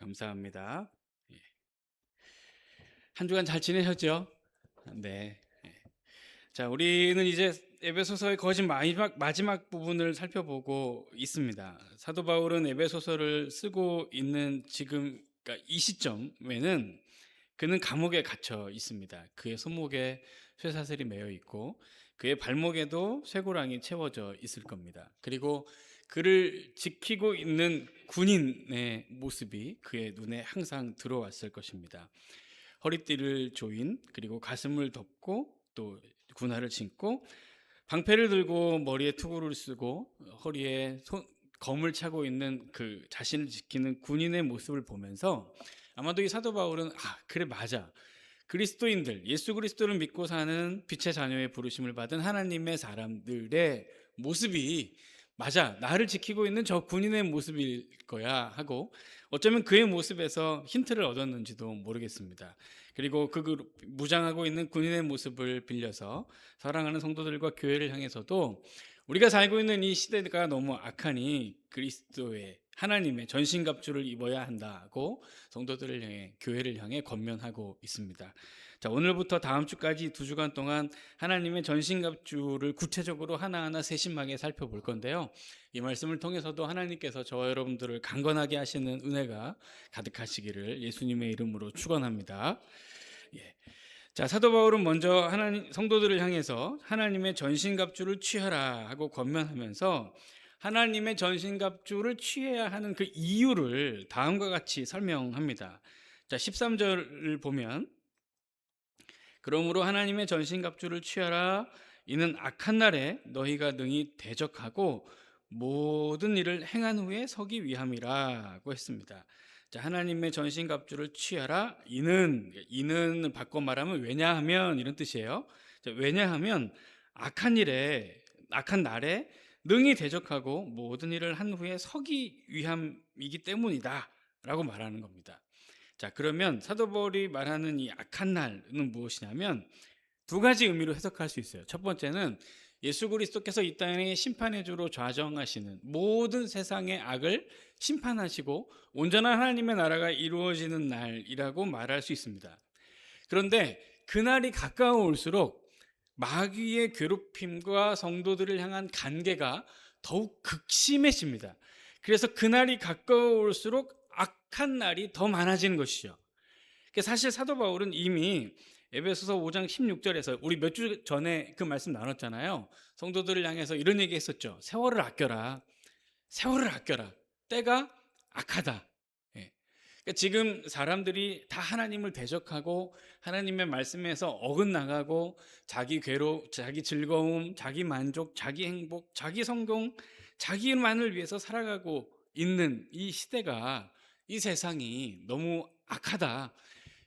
감사합니다. 예. 한 주간 잘 지내셨죠? 네. 예. 자, 우리는 이제 에베소서의 거진 마지막 부분을 살펴보고 있습니다. 사도 바울은 에베소서를 쓰고 있는 지금, 그러니까 이 시점에는 그는 감옥에 갇혀 있습니다. 그의 손목에 쇠사슬이 매여 있고 그의 발목에도 쇠고랑이 채워져 있을 겁니다. 그리고 그를 지키고 있는 군인의 모습이 그의 눈에 항상 들어왔을 것입니다. 허리띠를 조인, 그리고 가슴을 덮고 또 군화를 신고 방패를 들고 머리에 투구를 쓰고 허리에 검을 차고 있는 그 자신을 지키는 군인의 모습을 보면서 아마도 이 사도 바울은 그래 맞아. 그리스도인들, 예수 그리스도를 믿고 사는 빛의 자녀의 부르심을 받은 하나님의 사람들의 모습이 맞아. 나를 지키고 있는 저 군인의 모습일 거야 하고 어쩌면 그의 모습에서 힌트를 얻었는지도 모르겠습니다. 그리고 무장하고 있는 군인의 모습을 빌려서 사랑하는 성도들과 교회를 향해서도 우리가 살고 있는 이 시대가 너무 악하니 그리스도의 하나님의 전신갑주를 입어야 한다고 성도들을 향해, 교회를 향해 권면하고 있습니다. 자, 오늘부터 다음 주까지 2주간 동안 하나님의 전신갑주를 구체적으로 하나하나 세심하게 살펴볼 건데요. 이 말씀을 통해서도 하나님께서 저와 여러분들을 강건하게 하시는 은혜가 가득하시기를 예수님의 이름으로 축원합니다. 예. 자, 사도 바울은 먼저 하나님 성도들을 향해서 하나님의 전신갑주를 취하라 하고 권면하면서 하나님의 전신갑주를 취해야 하는 그 이유를 다음과 같이 설명합니다. 자, 13절을 보면 그러므로 하나님의 전신갑주를 취하라. 이는 악한 날에 너희가 능히 대적하고 모든 일을 행한 후에 서기 위함이라고 했습니다. 자, 하나님의 전신갑주를 취하라. 이는 바꿔 말하면 왜냐하면 이런 뜻이에요. 자, 왜냐하면 악한 날에 능히 대적하고 모든 일을 한 후에 서기 위함이기 때문이다라고 말하는 겁니다. 자, 그러면 사도 바울이 말하는 이 악한 날은 무엇이냐면 두 가지 의미로 해석할 수 있어요. 첫 번째는 예수 그리스도께서 이 땅에 심판의 주로 좌정하시는 모든 세상의 악을 심판하시고 온전한 하나님의 나라가 이루어지는 날이라고 말할 수 있습니다. 그런데 그날이 가까워올수록 마귀의 괴롭힘과 성도들을 향한 간계가 더욱 극심해집니다. 그래서 그날이 가까워올수록 악한 날이 더 많아지는 것이죠. 사실 사도 바울은 이미 에베소서 5장 16절에서 우리 몇 주 전에 그 말씀 나눴잖아요. 성도들을 향해서 이런 얘기 했었죠. 세월을 아껴라. 세월을 아껴라. 때가 악하다. 예. 지금 사람들이 다 하나님을 대적하고 하나님의 말씀에서 어긋나가고 자기 자기 즐거움, 자기 만족, 자기 행복, 자기 성공, 자기만을 위해서 살아가고 있는 이 시대가, 이 세상이 너무 악하다.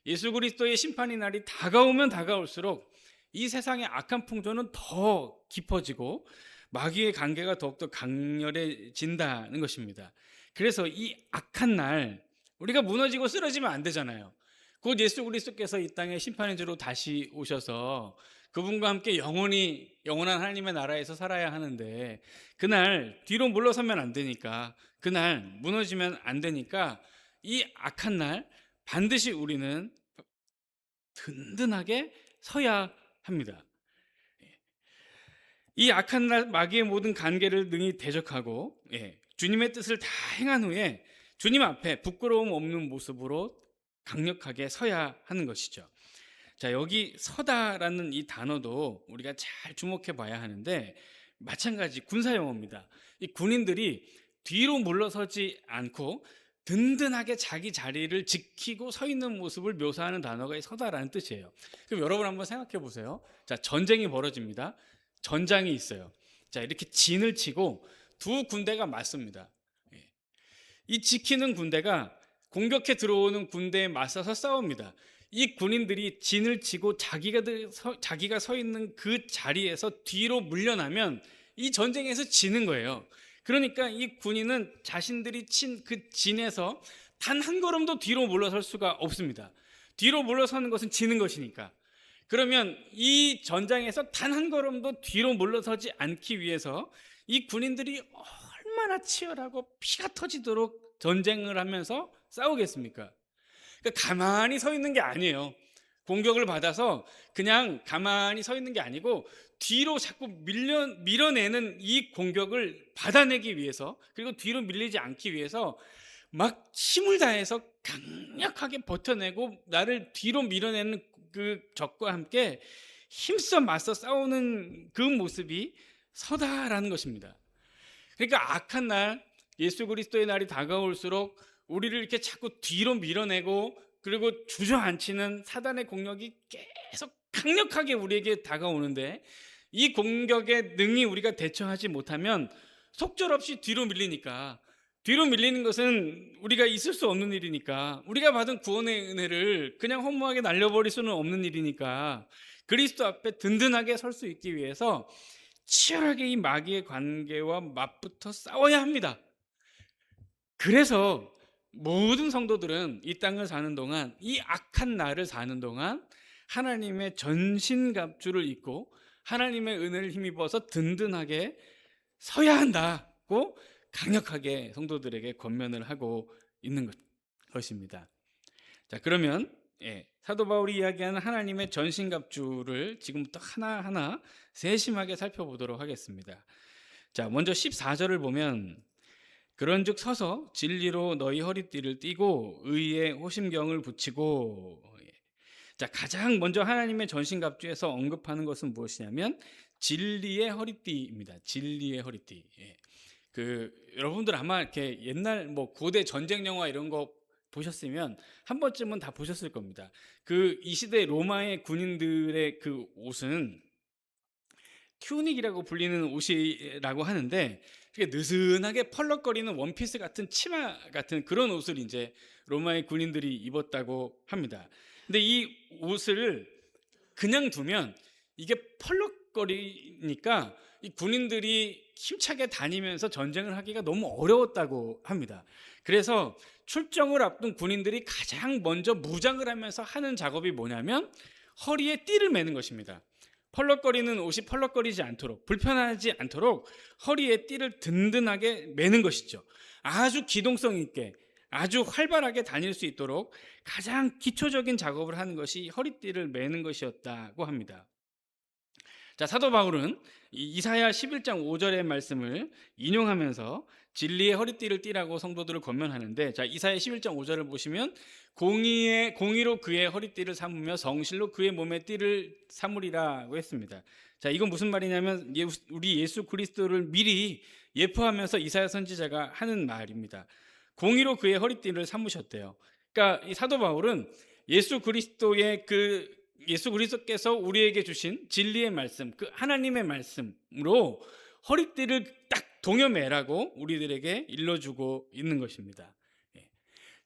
예수 그리스도의 심판의 날이 다가오면 다가올수록 이 세상의 악한 풍조는 더 깊어지고 마귀의 관계가 더욱더 강렬해진다는 것입니다. 그래서 이 악한 날 우리가 무너지고 쓰러지면 안 되잖아요. 곧 예수 그리스도께서 이 땅에 심판의 주로 다시 오셔서 그분과 함께 영원한 하나님의 나라에서 살아야 하는데 그날 뒤로 물러서면 안 되니까, 그날 무너지면 안 되니까 이 악한 날 반드시 우리는 든든하게 서야 합니다. 이 악한 날 마귀의 모든 관계를 능히 대적하고 주님의 뜻을 다 행한 후에 주님 앞에 부끄러움 없는 모습으로 강력하게 서야 하는 것이죠. 자, 여기 서다라는 이 단어도 우리가 잘 주목해 봐야 하는데 마찬가지 군사 용어입니다. 이 군인들이 뒤로 물러서지 않고 든든하게 자기 자리를 지키고 서 있는 모습을 묘사하는 단어가 서다라는 뜻이에요. 그럼 여러분 한번 생각해 보세요. 자, 전쟁이 벌어집니다. 전장이 있어요. 자, 이렇게 진을 치고 두 군대가 맞습니다. 이 지키는 군대가 공격해 들어오는 군대에 맞서서 싸웁니다. 이 군인들이 진을 치고 자기가 서 있는 그 자리에서 뒤로 물러나면 이 전쟁에서 지는 거예요. 그러니까 이 군인은 자신들이 친 그 진에서 단 한 걸음도 뒤로 물러설 수가 없습니다. 뒤로 물러서는 것은 지는 것이니까. 그러면 이 전장에서 단 한 걸음도 뒤로 물러서지 않기 위해서 이 군인들이 얼마나 치열하고 피가 터지도록 전쟁을 하면서 싸우겠습니까? 그러니까 가만히 서 있는 게 아니에요. 공격을 받아서 그냥 가만히 서 있는 게 아니고 뒤로 자꾸 밀어내는 이 공격을 받아내기 위해서, 그리고 뒤로 밀리지 않기 위해서 막 힘을 다해서 강력하게 버텨내고 나를 뒤로 밀어내는 그 적과 함께 힘써 맞서 싸우는 그 모습이 서다라는 것입니다. 그러니까 악한 날, 예수 그리스도의 날이 다가올수록 우리를 이렇게 자꾸 뒤로 밀어내고 그리고 주저앉히는 사단의 공격이 계속 강력하게 우리에게 다가오는데, 이 공격에 능히 우리가 대처하지 못하면 속절없이 뒤로 밀리니까, 뒤로 밀리는 것은 우리가 있을 수 없는 일이니까, 우리가 받은 구원의 은혜를 그냥 허무하게 날려버릴 수는 없는 일이니까 그리스도 앞에 든든하게 설 수 있기 위해서 치열하게 이 마귀의 관계와 맞붙어 싸워야 합니다. 그래서 모든 성도들은 이 땅을 사는 동안, 이 악한 날을 사는 동안 하나님의 전신갑주를 입고 하나님의 은혜를 힘입어서 든든하게 서야 한다고 강력하게 성도들에게 권면을 하고 있는 것입니다. 자, 그러면 사도 바울이 이야기하는 하나님의 전신갑주를 지금부터 하나하나 세심하게 살펴보도록 하겠습니다. 자, 먼저 14절을 보면, 그런즉 서서 진리로 너희 허리띠를 띠고 의의 호심경을 붙이고. 자, 가장 먼저 하나님의 전신갑주에서 언급하는 것은 무엇이냐면 진리의 허리띠입니다. 진리의 허리띠. 여러분들 아마 이렇게 옛날 고대 전쟁 영화 이런 거 보셨으면 한 번쯤은 다 보셨을 겁니다. 이 시대 로마의 군인들의 그 옷은 튜닉이라고 불리는 옷이라고 하는데, 되게 느슨하게 펄럭거리는 원피스 같은 치마 같은 그런 옷을 이제 로마의 군인들이 입었다고 합니다. 근데 이 옷을 그냥 두면 이게 펄럭거리니까 이 군인들이 힘차게 다니면서 전쟁을 하기가 너무 어려웠다고 합니다. 그래서 출정을 앞둔 군인들이 가장 먼저 무장을 하면서 하는 작업이 뭐냐면 허리에 띠를 매는 것입니다. 펄럭거리는 옷이 펄럭거리지 않도록, 불편하지 않도록 허리에 띠를 든든하게 매는 것이죠. 아주 기동성 있게, 아주 활발하게 다닐 수 있도록 가장 기초적인 작업을 하는 것이 허리띠를 매는 것이었다고 합니다. 자, 사도 바울은 이사야 11장 5절의 말씀을 인용하면서 진리의 허리띠를 띠라고 성도들을 권면하는데, 자, 이사야 11장 5절을 보시면 공의로 그의 허리띠를 삼으며 성실로 그의 몸에 띠를 삼으리라고 했습니다. 자, 이건 무슨 말이냐면 우리 예수 그리스도를 미리 예표하면서 이사야 선지자가 하는 말입니다. 공의로 그의 허리띠를 삼으셨대요. 그러니까 이 사도 바울은 예수 그리스도께서 우리에게 주신 진리의 말씀, 그 하나님의 말씀으로 허리띠를 딱 동여매라고 우리들에게 일러주고 있는 것입니다.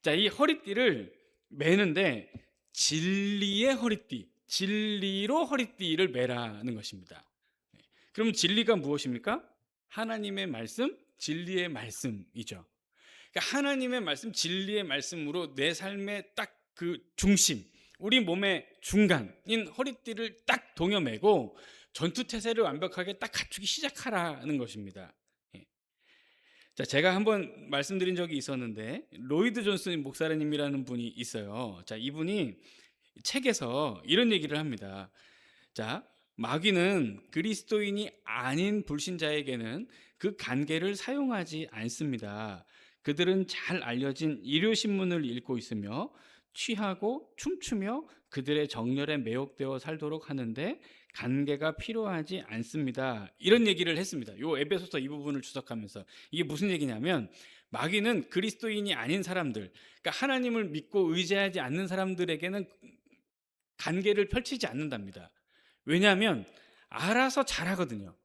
자, 이 허리띠를 매는데 진리의 허리띠, 진리로 허리띠를 매라는 것입니다. 그럼 진리가 무엇입니까? 하나님의 말씀, 진리의 말씀이죠. 그러니까 하나님의 말씀, 진리의 말씀으로 내 삶의 딱 그 중심, 우리 몸의 중간인 허리띠를 딱 동여매고 전투태세를 완벽하게 딱 갖추기 시작하라는 것입니다. 자, 제가 한번 말씀드린 적이 있었는데 로이드 존스 목사님이라는 분이 있어요. 자, 이분이 책에서 이런 얘기를 합니다. 자, 마귀는 그리스도인이 아닌 불신자에게는 그 관계를 사용하지 않습니다. 그들은 잘 알려진 일요신문을 읽고 있으며 취하고 춤추며 그들의 정열에 매혹되어 살도록 하는데 관계가 필요하지 않습니다. 이런 얘기를 했습니다. 요 에베소서 이 부분을 주석하면서 이게 무슨 얘기냐면 마귀는 그리스도인이 아닌 사람들, 그러니까 하나님을 믿고 의지하지 않는 사람들에게는 관계를 펼치지 않는답니다. 왜냐하면 알아서 잘하거든요.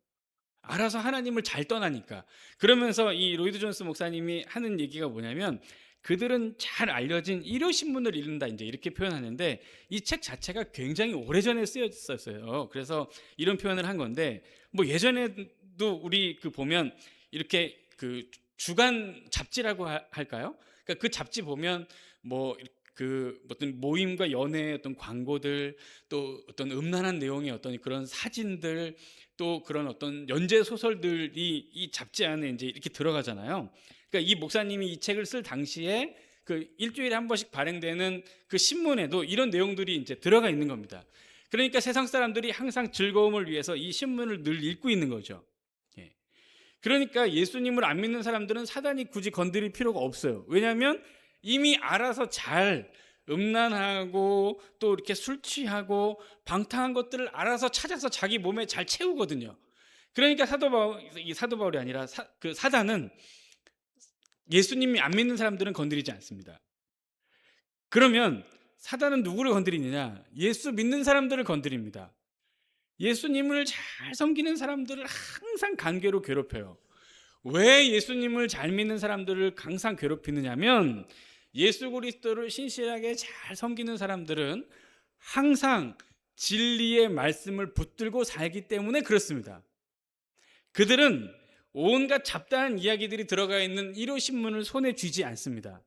알아서 하나님을 잘 떠나니까. 그러면서 이 로이드 존스 목사님이 하는 얘기가 뭐냐면 그들은 잘 알려진 일요신문을 읽는다, 이제 이렇게 표현하는데 이 책 자체가 굉장히 오래전에 쓰였었어요. 그래서 이런 표현을 한 건데, 예전에도 우리 보면 이렇게 주간 잡지라고 할까요? 그러니까 그 잡지 보면 그 어떤 모임과 연애의 어떤 광고들, 또 어떤 음란한 내용의 어떤 그런 사진들, 또 그런 어떤 연재 소설들이 이 잡지 안에 이제 이렇게 들어가잖아요. 그러니까 이 목사님이 이 책을 쓸 당시에 그 일주일에 한 번씩 발행되는 그 신문에도 이런 내용들이 이제 들어가 있는 겁니다. 그러니까 세상 사람들이 항상 즐거움을 위해서 이 신문을 늘 읽고 있는 거죠. 예. 그러니까 예수님을 안 믿는 사람들은 사단이 굳이 건드릴 필요가 없어요. 왜냐하면 이미 알아서 잘 음란하고 또 이렇게 술 취하고 방탕한 것들을 알아서 찾아서 자기 몸에 잘 채우거든요. 그러니까 사도 바울이 아니라 그 사단은 예수님이 안 믿는 사람들은 건드리지 않습니다. 그러면 사단은 누구를 건드리느냐? 예수 믿는 사람들을 건드립니다. 예수님을 잘 섬기는 사람들을 항상 간계로 괴롭혀요. 왜 예수님을 잘 믿는 사람들을 항상 괴롭히느냐면, 예수 그리스도를 신실하게 잘 섬기는 사람들은 항상 진리의 말씀을 붙들고 살기 때문에 그렇습니다. 그들은 온갖 잡다한 이야기들이 들어가 있는 일요신문을 손에 쥐지 않습니다.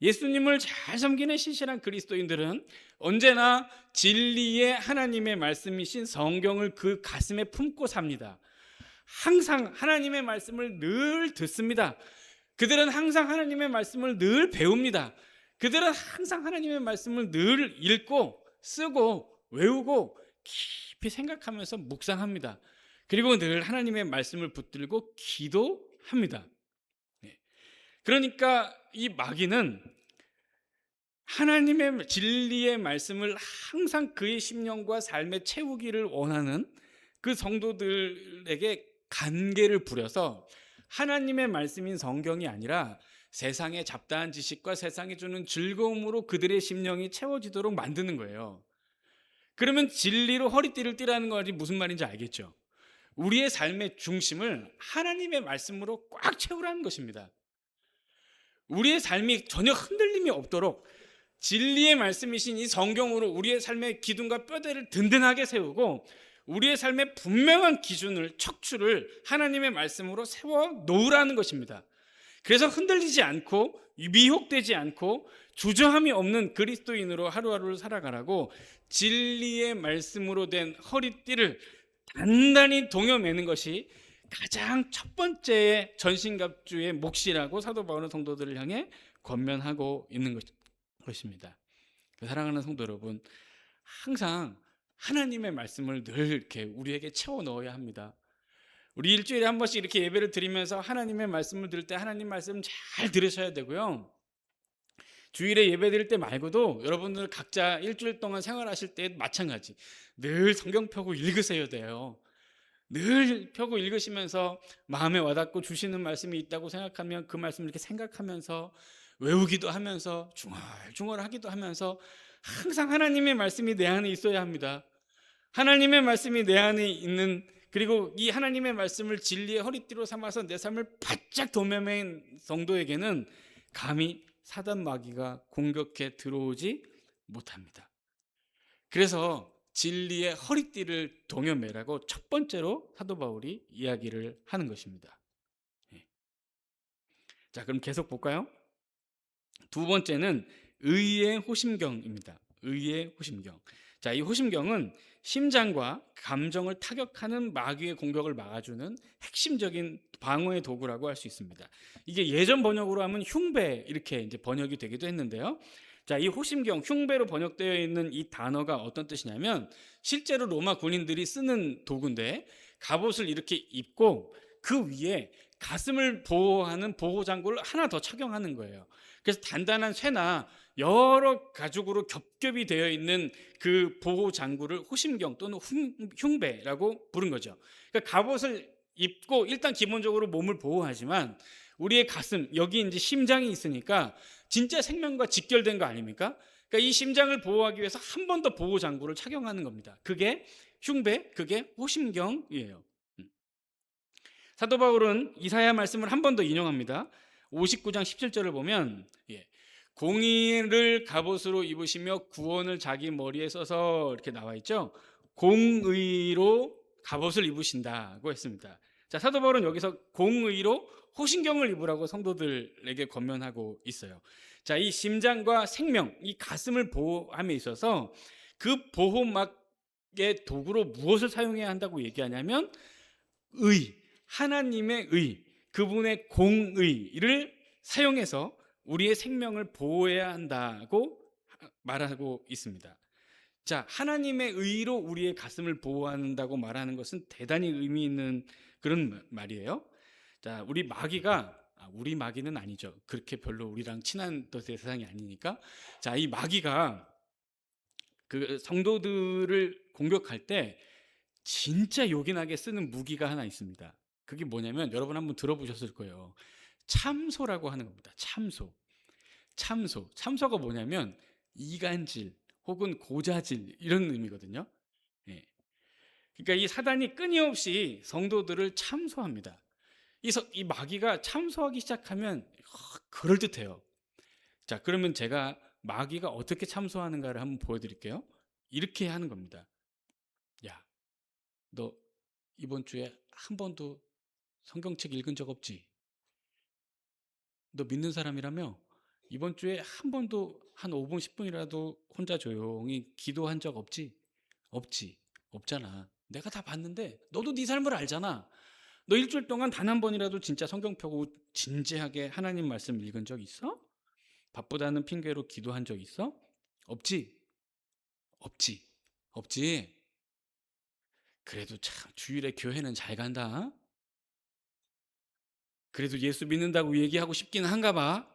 예수님을 잘 섬기는 신실한 그리스도인들은 언제나 진리의 하나님의 말씀이신 성경을 그 가슴에 품고 삽니다. 항상 하나님의 말씀을 늘 듣습니다. 그들은 항상 하나님의 말씀을 늘 배웁니다. 그들은 항상 하나님의 말씀을 늘 읽고 쓰고 외우고 깊이 생각하면서 묵상합니다. 그리고 늘 하나님의 말씀을 붙들고 기도합니다. 그러니까 이 마귀는 하나님의 진리의 말씀을 항상 그의 심령과 삶에 채우기를 원하는 그 성도들에게 간계를 부려서 하나님의 말씀인 성경이 아니라 세상의 잡다한 지식과 세상이 주는 즐거움으로 그들의 심령이 채워지도록 만드는 거예요. 그러면 진리로 허리띠를 띠라는 것이 무슨 말인지 알겠죠? 우리의 삶의 중심을 하나님의 말씀으로 꽉 채우라는 것입니다. 우리의 삶이 전혀 흔들림이 없도록 진리의 말씀이신 이 성경으로 우리의 삶의 기둥과 뼈대를 든든하게 세우고 우리의 삶의 분명한 기준을, 척추를 하나님의 말씀으로 세워 놓으라는 것입니다. 그래서 흔들리지 않고 미혹되지 않고 주저함이 없는 그리스도인으로 하루하루를 살아가라고 진리의 말씀으로 된 허리띠를 단단히 동여매는 것이 가장 첫 번째의 전신갑주의 몫이라고 사도 바울은 성도들을 향해 권면하고 있는 것입니다. 사랑하는 성도 여러분, 항상 하나님의 말씀을 늘 이렇게 우리에게 채워 넣어야 합니다. 우리 일주일에 한 번씩 이렇게 예배를 드리면서 하나님의 말씀을 들을 때 하나님 말씀 잘 들으셔야 되고요. 주일에 예배 드릴 때 말고도 여러분들 각자 일주일 동안 생활하실 때 마찬가지 늘 성경 펴고 읽으셔야 돼요. 늘 펴고 읽으시면서 마음에 와닿고 주시는 말씀이 있다고 생각하면 그 말씀을 이렇게 생각하면서 외우기도 하면서 중얼중얼 하기도 하면서 항상 하나님의 말씀이 내 안에 있어야 합니다. 하나님의 말씀이 내 안에 있는, 그리고 이 하나님의 말씀을 진리의 허리띠로 삼아서 내 삶을 바짝 도매맨 성도에게는 감히 사단 마귀가 공격해 들어오지 못합니다. 그래서 진리의 허리띠를 동여매라고 첫 번째로 사도 바울이 이야기를 하는 것입니다. 자, 그럼 계속 볼까요? 두 번째는 의의 호심경입니다. 의의 호심경. 자, 이 호심경은 심장과 감정을 타격하는 마귀의 공격을 막아주는 핵심적인 방어의 도구라고 할 수 있습니다. 이게 예전 번역으로 하면 흉배 이렇게 이제 번역이 되기도 했는데요. 자, 이 호심경, 흉배로 번역되어 있는 이 단어가 어떤 뜻이냐면 실제로 로마 군인들이 쓰는 도구인데 갑옷을 이렇게 입고 그 위에 가슴을 보호하는 보호장구를 하나 더 착용하는 거예요. 그래서 단단한 쇠나 여러 가죽으로 겹겹이 되어 있는 그 보호장구를 호심경 또는 흉배라고 부른 거죠. 그러니까 갑옷을 입고 일단 기본적으로 몸을 보호하지만 우리의 가슴, 여기 이제 심장이 있으니까 진짜 생명과 직결된 거 아닙니까? 그러니까 이 심장을 보호하기 위해서 한 번 더 보호장구를 착용하는 겁니다. 그게 흉배, 그게 호심경이에요. 사도 바울은 이사야 말씀을 한 번 더 인용합니다. 59장 17절을 보면 공의를 갑옷으로 입으시며 구원을 자기 머리에 써서 이렇게 나와 있죠. 공의로 갑옷을 입으신다고 했습니다. 자, 사도 바울은 여기서 공의로 호신경을 입으라고 성도들에게 권면하고 있어요. 자, 이 심장과 생명, 이 가슴을 보호함에 있어서 그 보호막의 도구로 무엇을 사용해야 한다고 얘기하냐면 하나님의 그분의 공의를 사용해서 우리의 생명을 보호해야 한다고 말하고 있습니다. 자, 하나님의 의로 우리의 가슴을 보호한다고 말하는 것은 대단히 의미 있는 그런 말이에요. 자, 우리 마귀는 아니죠. 그렇게 별로 우리랑 친한 세상이 아니니까. 자, 이 마귀가 그 성도들을 공격할 때 진짜 요긴하게 쓰는 무기가 하나 있습니다. 그게 뭐냐면 여러분 한번 들어보셨을 거예요. 참소라고 하는 겁니다. 참소가 뭐냐면 이간질 혹은 고자질 이런 의미거든요. 예. 그러니까 이 사단이 끊임없이 성도들을 참소합니다. 이 마귀가 참소하기 시작하면 그럴듯해요. 자, 그러면 제가 마귀가 어떻게 참소하는가를 한번 보여드릴게요. 이렇게 하는 겁니다. 야, 너 이번 주에 한 번도 성경책 읽은 적 없지? 너 믿는 사람이라며 이번 주에 한 번도 한 5분, 10분이라도 혼자 조용히 기도한 적 없지? 없지. 없잖아. 내가 다 봤는데 너도 네 삶을 알잖아. 너 일주일 동안 단 한 번이라도 진짜 성경 펴고 진지하게 하나님 말씀 읽은 적 있어? 바쁘다는 핑계로 기도한 적 있어? 없지? 없지? 그래도 참 주일에 교회는 잘 간다. 그래도 예수 믿는다고 얘기하고 싶긴 한가 봐.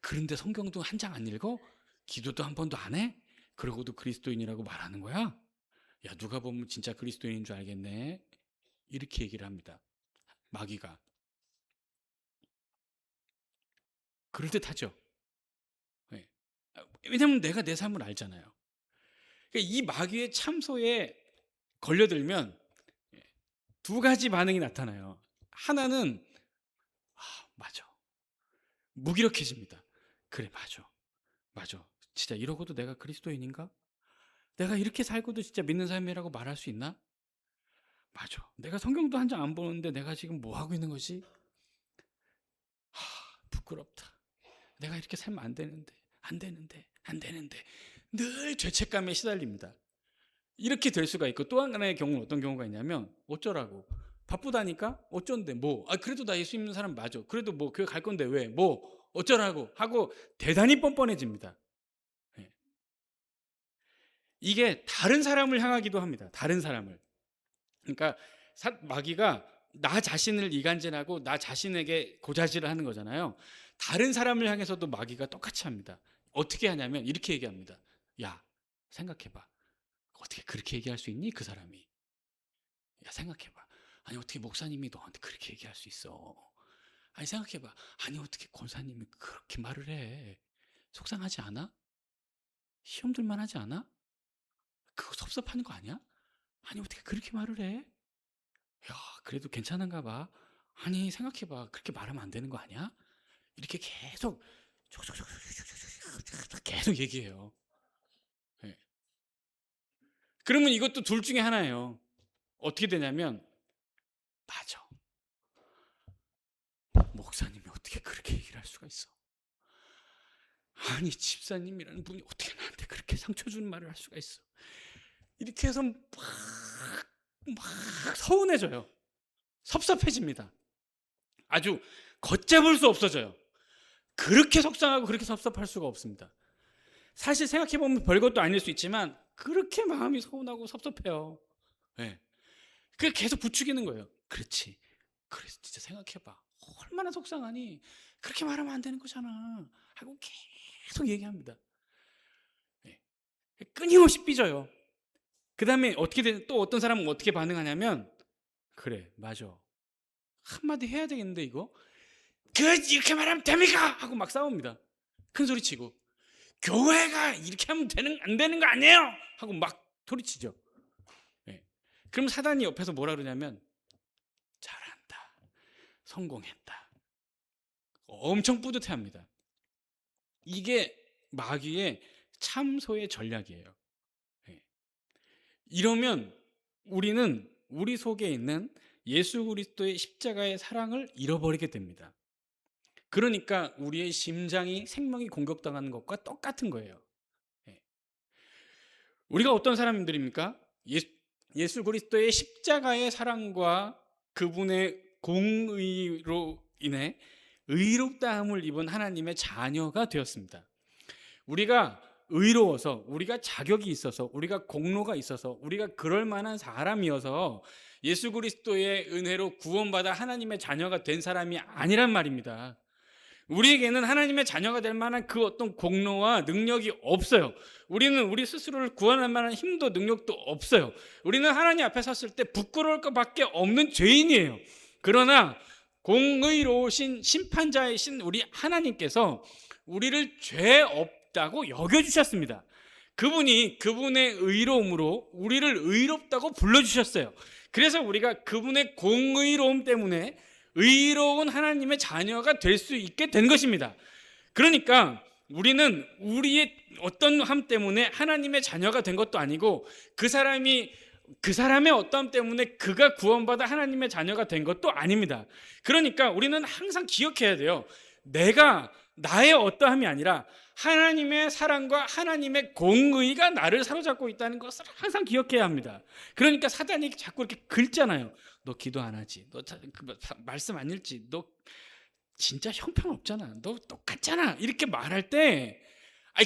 그런데 성경도 한 장 안 읽어? 기도도 한 번도 안 해? 그러고도 그리스도인이라고 말하는 거야? 야, 누가 보면 진짜 그리스도인인 줄 알겠네. 이렇게 얘기를 합니다. 마귀가. 그럴듯하죠. 네. 왜냐면 내가 내 삶을 알잖아요. 그러니까 이 마귀의 참소에 걸려들면 두 가지 반응이 나타나요. 하나는 맞아. 무기력해집니다. 그래, 맞아. 진짜 이러고도 내가 그리스도인인가? 내가 이렇게 살고도 진짜 믿는 삶이라고 말할 수 있나? 맞아. 내가 성경도 한 장 안 보는데 내가 지금 뭐 하고 있는 거지? 부끄럽다. 내가 이렇게 살면 안 되는데. 늘 죄책감에 시달립니다. 이렇게 될 수가 있고 또 하나의 경우는 어떤 경우가 있냐면 어쩌라고? 바쁘다니까? 어쩐데? 뭐? 그래도 나 예수 믿는 사람 맞아. 그래도 뭐 교회 갈 건데 왜? 뭐? 어쩌라고? 하고 대단히 뻔뻔해집니다. 예. 이게 다른 사람을 향하기도 합니다. 다른 사람을. 그러니까 마귀가 나 자신을 이간질하고 나 자신에게 고자질을 하는 거잖아요. 다른 사람을 향해서도 마귀가 똑같이 합니다. 어떻게 하냐면 이렇게 얘기합니다. 야, 생각해봐. 어떻게 그렇게 얘기할 수 있니? 그 사람이. 야, 생각해봐. 아니, 어떻게 목사님이 너한테 그렇게 얘기할 수 있어? 아니, 생각해봐. 아니, 어떻게 권사님이 그렇게 말을 해? 속상하지 않아? 시험 들만 하지 않아? 그거 섭섭한 거 아니야? 아니, 어떻게 그렇게 말을 해? 야, 그래도 괜찮은가 봐. 아니, 생각해봐. 그렇게 말하면 안 되는 거 아니야? 이렇게 계속 얘기해요. 네. 그러면 이것도 둘 중에 하나예요. 어떻게 되냐면, 맞아. 목사님이 어떻게 그렇게 얘기를 할 수가 있어? 아니, 집사님이라는 분이 어떻게 나한테 그렇게 상처 주는 말을 할 수가 있어? 이렇게 해서 막 서운해져요. 섭섭해집니다. 아주 걷잡을 수 없어져요. 그렇게 속상하고 그렇게 섭섭할 수가 없습니다. 사실 생각해보면 별것도 아닐 수 있지만 그렇게 마음이 서운하고 섭섭해요. 네. 그게 계속 부추기는 거예요. 그렇지. 그래서 진짜 생각해봐. 얼마나 속상하니? 그렇게 말하면 안 되는 거잖아. 하고 계속 얘기합니다. 네. 끊임없이 삐져요. 그 다음에 또 어떤 사람은 어떻게 반응하냐면, 그래, 맞아. 한마디 해야 되겠는데, 이거? 이렇게 말하면 됩니까? 하고 막 싸웁니다. 큰 소리 치고. 교회가 이렇게 하면 안 되는 거 아니에요? 하고 막 소리치죠. 네. 그럼 사단이 옆에서 뭐라 그러냐면, 잘한다. 성공했다. 엄청 뿌듯해합니다. 이게 마귀의 참소의 전략이에요. 네. 이러면 우리는 우리 속에 있는 예수 그리스도의 십자가의 사랑을 잃어버리게 됩니다. 그러니까 우리의 심장이 생명이 공격당하는 것과 똑같은 거예요. 예. 우리가 어떤 사람들입니까? 예수 그리스도의 십자가의 사랑과 그분의 공의로 인해 의롭다함을 입은 하나님의 자녀가 되었습니다. 우리가 의로워서, 우리가 자격이 있어서, 우리가 공로가 있어서, 우리가 그럴 만한 사람이어서 예수 그리스도의 은혜로 구원받아 하나님의 자녀가 된 사람이 아니란 말입니다. 우리에게는 하나님의 자녀가 될 만한 그 어떤 공로와 능력이 없어요. 우리는 우리 스스로를 구원할 만한 힘도 능력도 없어요. 우리는 하나님 앞에 섰을 때 부끄러울 것밖에 없는 죄인이에요. 그러나 공의로우신 심판자이신 우리 하나님께서 우리를 죄 없다고 여겨주셨습니다. 그분이 그분의 의로움으로 우리를 의롭다고 불러주셨어요. 그래서 우리가 그분의 공의로움 때문에 의로운 하나님의 자녀가 될 수 있게 된 것입니다. 그러니까 우리는 우리의 어떤 함 때문에 하나님의 자녀가 된 것도 아니고 그 사람의 어떠함 때문에 그가 구원받아 하나님의 자녀가 된 것도 아닙니다. 그러니까 우리는 항상 기억해야 돼요. 내가 나의 어떠함이 아니라 하나님의 사랑과 하나님의 공의가 나를 사로잡고 있다는 것을 항상 기억해야 합니다. 그러니까 사단이 자꾸 이렇게 긁잖아요. 너 기도 안 하지, 너 말씀 안 읽지, 너 진짜 형편없잖아, 너 똑같잖아, 이렇게 말할 때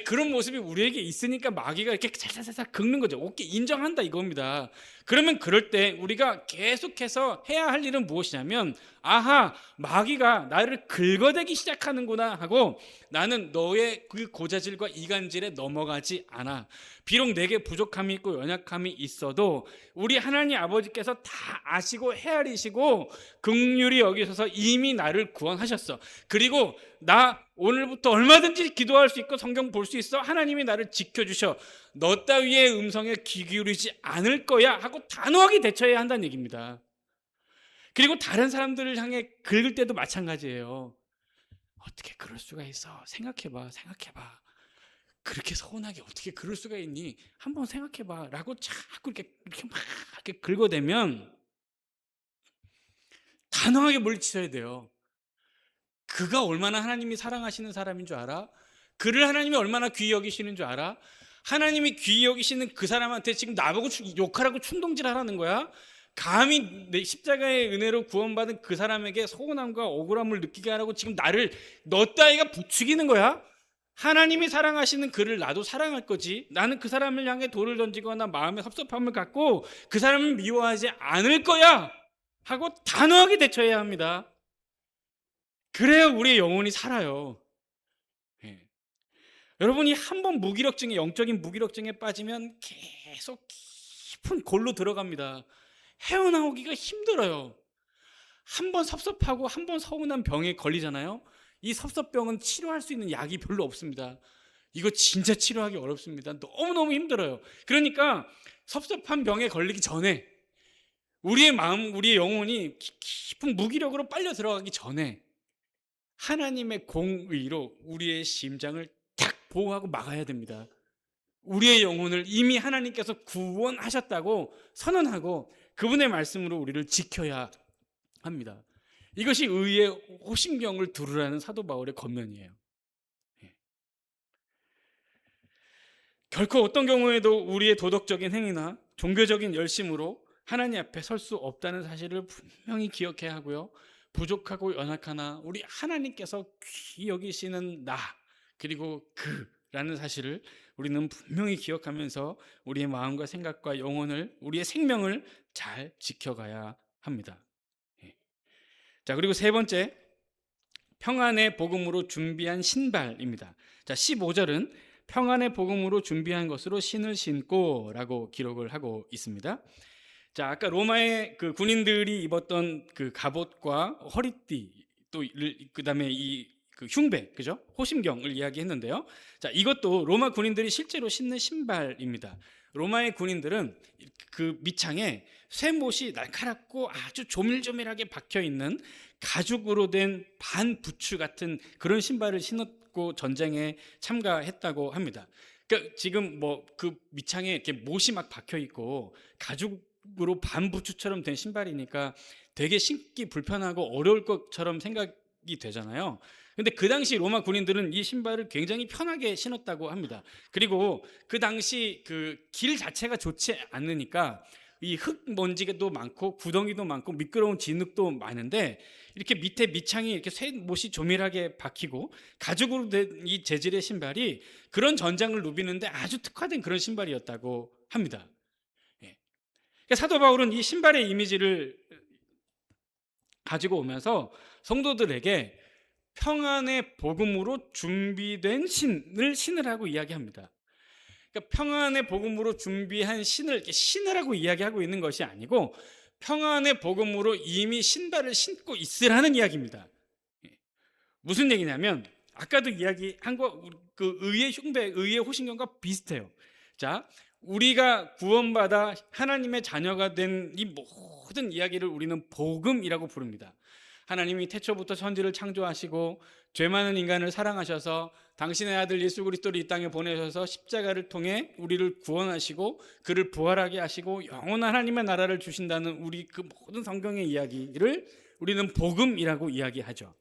그런 모습이 우리에게 있으니까 마귀가 이렇게 살살살살 긁는 거죠. 오케이, 인정한다 이겁니다. 그러면 그럴 때 우리가 계속해서 해야 할 일은 무엇이냐면, 아하, 마귀가 나를 긁어대기 시작하는구나 하고 나는 너의 그 고자질과 이간질에 넘어가지 않아. 비록 내게 부족함이 있고 연약함이 있어도 우리 하나님 아버지께서 다 아시고 헤아리시고 긍휼히 여기셔서 이미 나를 구원하셨어. 그리고 나 오늘부터 얼마든지 기도할 수 있고 성경 볼 수 있어. 하나님이 나를 지켜주셔. 너 따위의 음성에 귀 기울이지 않을 거야 하고 단호하게 대처해야 한다는 얘기입니다. 그리고 다른 사람들을 향해 긁을 때도 마찬가지예요. 어떻게 그럴 수가 있어? 생각해봐. 그렇게 서운하게 어떻게 그럴 수가 있니? 한번 생각해봐 라고 자꾸 이렇게 막 이렇게 긁어대면 단호하게 물리쳐야 돼요. 그가 얼마나 하나님이 사랑하시는 사람인 줄 알아? 그를 하나님이 얼마나 귀히 여기시는 줄 알아? 하나님이 귀히 여기시는 그 사람한테 지금 나보고 욕하라고 충동질 하라는 거야? 감히 내 십자가의 은혜로 구원받은 그 사람에게 서운함과 억울함을 느끼게 하라고 지금 나를 너 따위가 부추기는 거야? 하나님이 사랑하시는 그를 나도 사랑할 거지. 나는 그 사람을 향해 돌을 던지거나 마음에 섭섭함을 갖고 그 사람을 미워하지 않을 거야 하고 단호하게 대처해야 합니다. 그래야 우리의 영혼이 살아요. 예. 여러분이 한번 무기력증에, 영적인 무기력증에 빠지면 계속 깊은 골로 들어갑니다. 헤어나오기가 힘들어요. 한번 섭섭하고 한번 서운한 병에 걸리잖아요. 이 섭섭병은 치료할 수 있는 약이 별로 없습니다. 이거 진짜 치료하기 어렵습니다. 너무너무 힘들어요. 그러니까 섭섭한 병에 걸리기 전에 우리의 마음, 우리의 영혼이 깊은 무기력으로 빨려 들어가기 전에 하나님의 공의로 우리의 심장을 탁 보호하고 막아야 됩니다. 우리의 영혼을 이미 하나님께서 구원하셨다고 선언하고 그분의 말씀으로 우리를 지켜야 합니다. 이것이 의의 호심경을 두르라는 사도 바울의 권면이에요. 결코 어떤 경우에도 우리의 도덕적인 행위나 종교적인 열심으로 하나님 앞에 설 수 없다는 사실을 분명히 기억해야 하고요. 부족하고 연약하나 우리 하나님께서 귀히 여기시는 나 그리고 그라는 사실을 우리는 분명히 기억하면서 우리의 마음과 생각과 영혼을, 우리의 생명을 잘 지켜가야 합니다. 자, 그리고 세 번째, 평안의 복음으로 준비한 신발입니다. 자, 15절은 평안의 복음으로 준비한 것으로 신을 신고 라고 기록을 하고 있습니다. 자, 아까 로마의 그 군인들이 입었던 그 갑옷과 허리띠, 또 그다음에 그 흉배, 그죠? 호심경을 이야기했는데요. 자, 이것도 로마 군인들이 실제로 신는 신발입니다. 로마의 군인들은 그 밑창에 쇠못이 날카롭고 아주 조밀조밀하게 박혀 있는 가죽으로 된 반부츠 같은 그런 신발을 신었고 전쟁에 참가했다고 합니다. 그러니까 지금 뭐 그 밑창에 이렇게 못이 막 박혀 있고 가죽으로 반부츠처럼 된 신발이니까 되게 신기 불편하고 어려울 것처럼 생각이 되잖아요. 근데 그 당시 로마 군인들은 이 신발을 굉장히 편하게 신었다고 합니다. 그리고 그 당시 그 길 자체가 좋지 않으니까 이 흙 먼지도 많고 구덩이도 많고 미끄러운 진흙도 많은데 이렇게 밑에 밑창이 이렇게 쇠못이 조밀하게 박히고 가죽으로 된 이 재질의 신발이 그런 전장을 누비는데 아주 특화된 그런 신발이었다고 합니다. 예. 그러니까 사도 바울은 이 신발의 이미지를 가지고 오면서 성도들에게 평안의 복음으로 준비된 신을 신으라고 이야기합니다. 그러니까 평안의 복음으로 준비한 신을 이렇게 신으라고 이야기하고 있는 것이 아니고 평안의 복음으로 이미 신발을 신고 있으라는 이야기입니다. 무슨 얘기냐면 아까도 이야기한 거 그 의의 흉배, 의의 호신경과 비슷해요. 자, 우리가 구원받아 하나님의 자녀가 된 이 모든 이야기를 우리는 복음이라고 부릅니다. 하나님이 태초부터 천지를 창조하시고 죄 많은 인간을 사랑하셔서 당신의 아들 예수 그리스도를 이 땅에 보내셔서 십자가를 통해 우리를 구원하시고 그를 부활하게 하시고 영원한 하나님의 나라를 주신다는 우리 그 모든 성경의 이야기를 우리는 복음이라고 이야기하죠.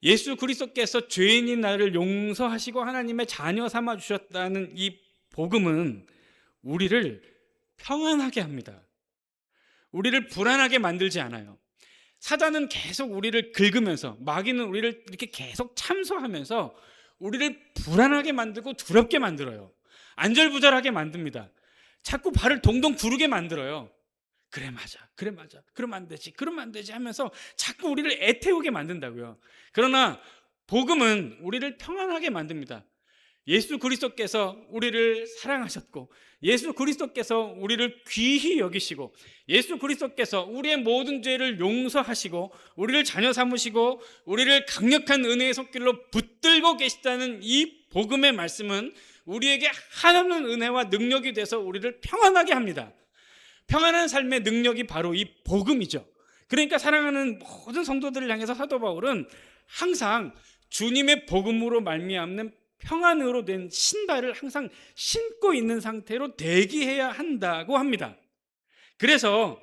예수 그리스도께서 죄인인 나를 용서하시고 하나님의 자녀 삼아 주셨다는 이 복음은 우리를 평안하게 합니다. 우리를 불안하게 만들지 않아요. 사단은 계속 우리를 긁으면서, 마귀는 우리를 이렇게 계속 참소하면서 우리를 불안하게 만들고 두렵게 만들어요. 안절부절하게 만듭니다. 자꾸 발을 동동 구르게 만들어요. 그래 맞아, 그래 맞아, 그러면 안 되지, 그러면 안 되지 하면서 자꾸 우리를 애태우게 만든다고요. 그러나 복음은 우리를 평안하게 만듭니다. 예수 그리스도께서 우리를 사랑하셨고 예수 그리스도께서 우리를 귀히 여기시고 예수 그리스도께서 우리의 모든 죄를 용서하시고 우리를 자녀 삼으시고 우리를 강력한 은혜의 손길로 붙들고 계시다는 이 복음의 말씀은 우리에게 한없는 은혜와 능력이 돼서 우리를 평안하게 합니다. 평안한 삶의 능력이 바로 이 복음이죠. 그러니까 사랑하는 모든 성도들을 향해서 사도 바울은 항상 주님의 복음으로 말미암는 평안으로 된 신발을 항상 신고 있는 상태로 대기해야 한다고 합니다. 그래서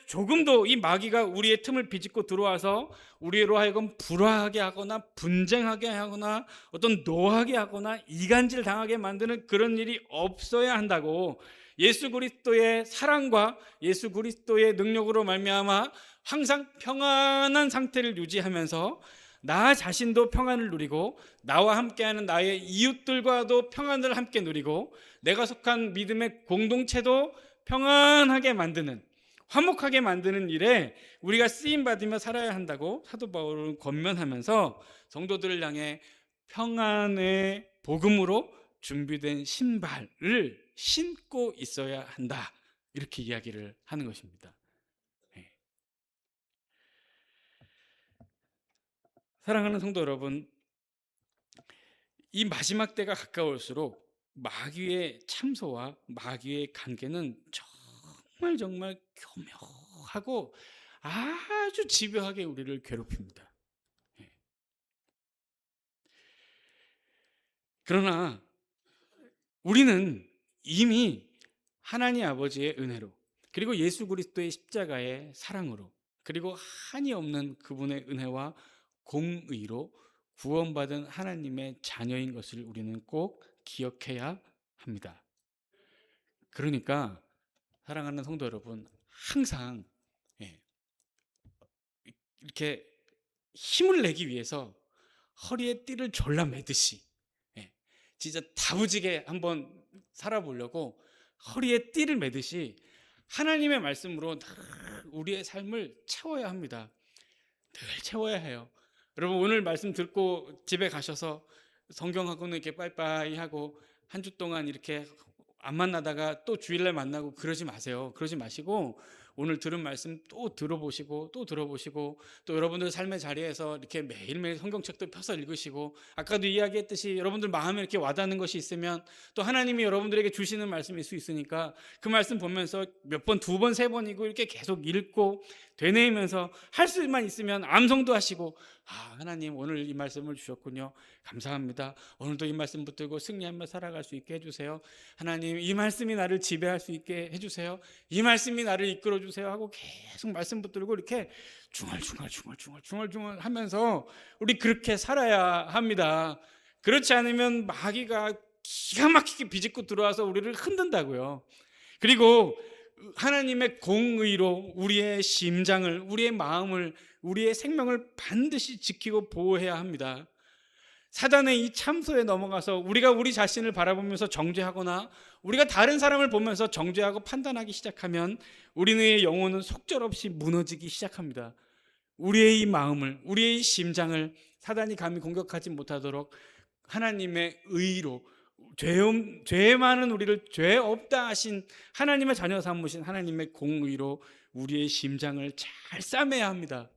조금도 이 마귀가 우리의 틈을 비집고 들어와서 우리로 하여금 불화하게 하거나 분쟁하게 하거나 어떤 노하게 하거나 이간질 당하게 만드는 그런 일이 없어야 한다고, 예수 그리스도의 사랑과 예수 그리스도의 능력으로 말미암아 항상 평안한 상태를 유지하면서 나 자신도 평안을 누리고 나와 함께하는 나의 이웃들과도 평안을 함께 누리고 내가 속한 믿음의 공동체도 평안하게 만드는, 화목하게 만드는 일에 우리가 쓰임받으며 살아야 한다고 사도 바울은 권면하면서 성도들을 향해 평안의 복음으로 준비된 신발을 신고 있어야 한다, 이렇게 이야기를 하는 것입니다. 사랑하는 성도 여러분, 이 마지막 때가 가까울수록 마귀의 참소와 마귀의 관계는 정말 교묘하고 아주 집요하게 우리를 괴롭힙니다. 그러나 우리는 이미 하나님 아버지의 은혜로 그리고 예수 그리스도의 십자가의 사랑으로 그리고 한이 없는 그분의 은혜와 공의로 구원받은 하나님의 자녀인 것을 우리는 꼭 기억해야 합니다. 그러니까 사랑하는 성도 여러분, 항상 이렇게 힘을 내기 위해서 허리에 띠를 졸라 매듯이 진짜 다부지게 한번 살아보려고 허리에 띠를 매듯이 하나님의 말씀으로 늘 우리의 삶을 채워야 합니다. 늘 채워야 해요. 여러분, 오늘 말씀 듣고 집에 가셔서 성경하고는 이렇게 빠이빠이 하고 한 주 동안 이렇게 안 만나다가 또 주일날 만나고 그러지 마세요. 그러지 마시고 오늘 들은 말씀 또 들어보시고 또 들어보시고 또 여러분들 삶의 자리에서 이렇게 매일매일 성경책도 펴서 읽으시고 아까도 이야기했듯이 여러분들 마음에 이렇게 와닿는 것이 있으면 또 하나님이 여러분들에게 주시는 말씀일 수 있으니까 그 말씀 보면서 몇 번, 두 번, 세 번이고 이렇게 계속 읽고 되뇌이면서 할 수만 있으면 암송도 하시고, 하나님 오늘 이 말씀을 주셨군요. 감사합니다. 오늘도 이 말씀 붙들고 승리하며 살아갈 수 있게 해주세요. 하나님 이 말씀이 나를 지배할 수 있게 해주세요. 이 말씀이 나를 이끌어 주세요 하고 계속 말씀 붙들고 이렇게 중얼중얼 하면서 우리 그렇게 살아야 합니다. 그렇지 않으면 마귀가 기가 막히게 비집고 들어와서 우리를 흔든다고요. 그리고 하나님의 공의로 우리의 심장을, 우리의 마음을, 우리의 생명을 반드시 지키고 보호해야 합니다. 사단의 이 참소에 넘어가서 우리가 우리 자신을 바라보면서 정죄하거나 우리가 다른 사람을 보면서 정죄하고 판단하기 시작하면 우리의 영혼은 속절없이 무너지기 시작합니다. 우리의 이 마음을, 우리의 이 심장을 사단이 감히 공격하지 못하도록 하나님의 의로, 죄 많은 우리를 죄 없다 하신 하나님의 자녀 삼으신 하나님의 공의로 우리의 심장을 잘 싸매야 합니다.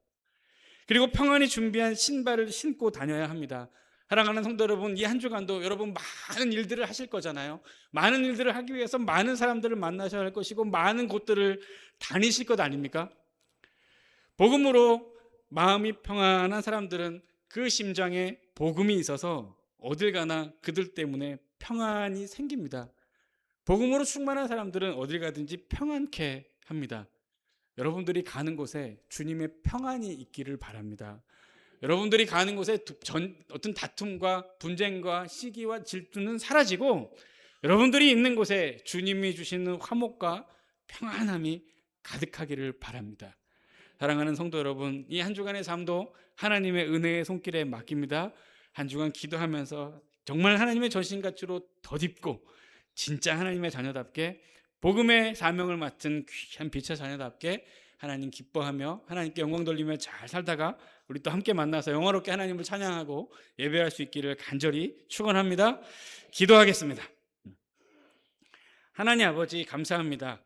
그리고 평안히 준비한 신발을 신고 다녀야 합니다. 사랑하는 성도 여러분, 이 한 주간도 여러분 많은 일들을 하실 거잖아요. 많은 일들을 하기 위해서 많은 사람들을 만나셔야 할 것이고 많은 곳들을 다니실 것 아닙니까? 복음으로 마음이 평안한 사람들은 그 심장에 복음이 있어서 어딜 가나 그들 때문에 평안이 생깁니다. 복음으로 충만한 사람들은 어딜 가든지 평안케 합니다. 여러분들이 가는 곳에 주님의 평안이 있기를 바랍니다. 여러분들이 가는 곳에 어떤 다툼과 분쟁과 시기와 질투는 사라지고 여러분들이 있는 곳에 주님이 주시는 화목과 평안함이 가득하기를 바랍니다. 사랑하는 성도 여러분, 이 한 주간의 삶도 하나님의 은혜의 손길에 맡깁니다. 한 주간 기도하면서 정말 하나님의 전신갑주로 덧입고 진짜 하나님의 자녀답게 복음의 사명을 맡은 귀한 빛의 자녀답게 하나님 기뻐하며 하나님께 영광 돌리며 잘 살다가 우리 또 함께 만나서 영화롭게 하나님을 찬양하고 예배할 수 있기를 간절히 축원합니다. 기도하겠습니다. 하나님 아버지 감사합니다.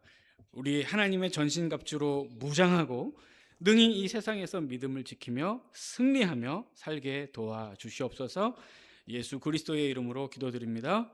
우리 하나님의 전신갑주로 무장하고 능히 이 세상에서 믿음을 지키며 승리하며 살게 도와주시옵소서. 예수 그리스도의 이름으로 기도드립니다.